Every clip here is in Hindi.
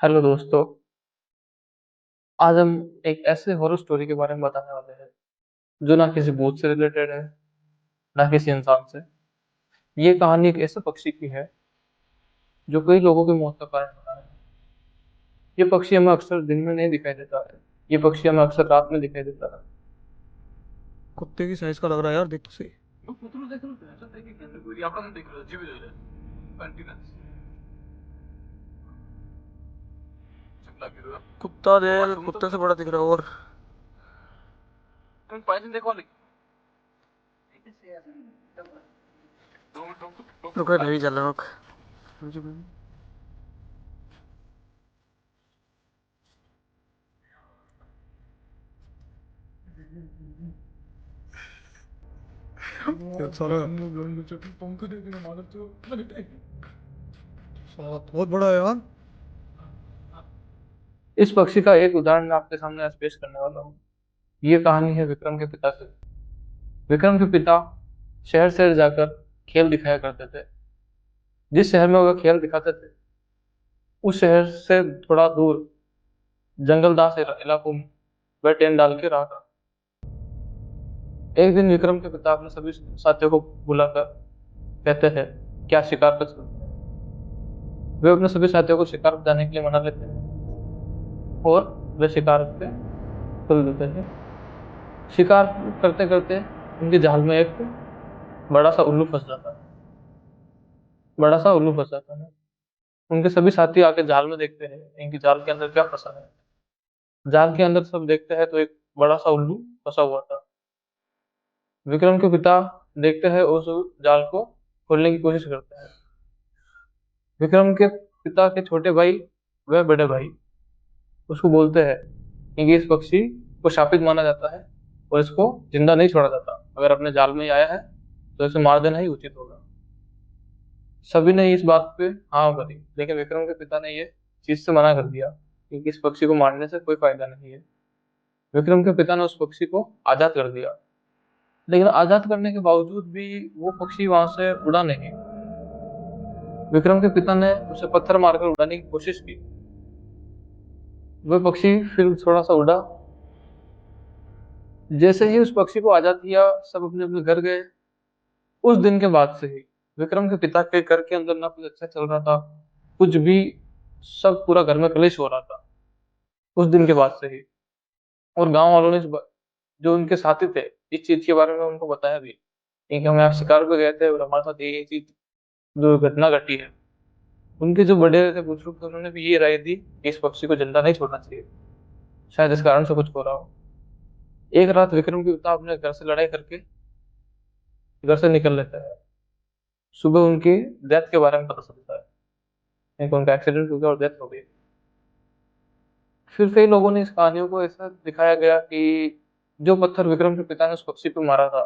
हेलो दोस्तों। आज हम एक ऐसे हॉरर स्टोरी के बारे में बताने वाले हैं जो ना किसी भूत से रिलेटेड है, ना किसी इंसान से। ये कहानी एक ऐसे पक्षी की है जो कई लोगों की मौत का कारण बना है। ये पक्षी हमें अक्सर दिन में नहीं दिखाई देता है। ये पक्षी हमें अक्सर रात में दिखाई देता है। कुत्ते की साइज का लग रहा है यार, देख तो सही। कुत्ता देख, कुत्ते से बड़ा दिख रहा है। और रुक, नहीं चल रहा, रुक। साला बहुत बड़ा है यार। इस पक्षी का एक उदाहरण मैं आपके सामने आज पेश करने वाला हूँ। ये कहानी है विक्रम के पिता से। विक्रम के पिता शहर शहर जाकर खेल दिखाया करते थे। जिस शहर में वो खेल दिखाते थे उस शहर से थोड़ा दूर जंगलदार इलाकों में वह टेंट डाल के रहा। एक दिन विक्रम के पिता अपने सभी साथियों को बुलाकर कहते हैं, क्या शिकार पर चलते हैं? वे अपने सभी साथियों को शिकार पर जाने के लिए मना लेते हैं और वे शिकार पे चल देते हैं। शिकार करते करते उनकी जाल में एक बड़ा सा उल्लू फंस जाता है। बड़ा सा उल्लू फंस जाता है। उनके सभी साथी आके जाल में देखते हैं इनकी जाल के अंदर क्या फंसा है। जाल के अंदर सब देखते हैं तो एक बड़ा सा उल्लू फंसा हुआ था। विक्रम के पिता देखते हैं उस जाल को खोलने की कोशिश करते हैं। विक्रम के पिता के छोटे भाई व बड़े भाई उसको बोलते हैं कि इस पक्षी को शापित माना जाता है और इसको जिंदा नहीं छोड़ा जाता। अगर अपने जाल में ही आया है तो इसे मार देना ही उचित होगा। सभी ने इस बात पे हाँ करी, लेकिन विक्रम के पिता ने ये चीज से मना कर दिया क्योंकि इस पक्षी को मारने से कोई फायदा नहीं है। विक्रम के पिता ने उस पक्षी को आजाद कर दिया, लेकिन आजाद करने के बावजूद भी वो पक्षी वहां से उड़ा नहीं। विक्रम के पिता ने उसे पत्थर मारकर उड़ाने की कोशिश की। वह पक्षी फिर थोड़ा सा उड़ा। जैसे ही उस पक्षी को आजाद किया सब अपने अपने घर गए। उस दिन के बाद से ही विक्रम के पिता के घर के अंदर ना कुछ अच्छा चल रहा था, कुछ भी। सब पूरा घर में कलेश हो रहा था उस दिन के बाद से ही। और गांव वालों ने जो उनके साथी थे इस चीज के बारे में उनको बताया भी, क्योंकि हम यहाँ शिकार पे गए थे और हमारे साथ ये चीज दुर्घटना घटी है। उनके जो बड़े थे बुजुर्ग थे उन्होंने भी ये राय दी कि इस पक्षी को जिंदा नहीं छोड़ना चाहिए, शायद इस कारण से कुछ हो रहा हो। एक रात विक्रम के पिता अपने घर से लड़ाई करके घर से निकल लेते हैं। सुबह उनकी डेथ के बारे में पता चलता है कि उनका एक्सीडेंट हो गया और डेथ हो गई। फिर कई लोगों ने इस कहानियों को ऐसा दिखाया गया कि जो पत्थर विक्रम के पिता ने उस पक्षी पे मारा था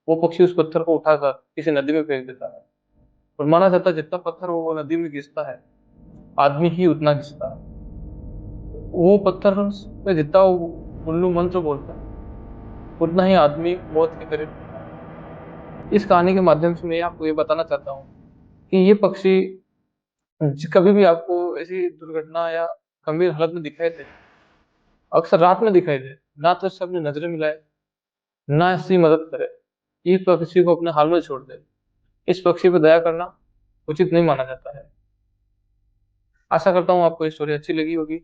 वो पक्षी उस पत्थर को उठाकर किसी नदी में फेंक देता है। और माना जाता है जितना पत्थर वो नदी में घिसता है आदमी ही उतना घिसता है। वो पत्थर पे जितना वो उल्लू मंत्र बोलता है उतना ही आदमी मौत के करीब होता है। इस कहानी के माध्यम से मैं आपको ये बताना चाहता हूँ कि ये पक्षी कभी भी आपको ऐसी दुर्घटना या गंभीर हालत में दिखाई दे, अक्सर रात में दिखाई दे, ना तो इससे अपनी नजरें मिलाए ना इसकी मदद करे, इस पक्षी को अपने हाल में छोड़ दे। इस पक्षी पर दया करना उचित नहीं माना जाता है। आशा करता हूँ आपको ये स्टोरी अच्छी लगी होगी।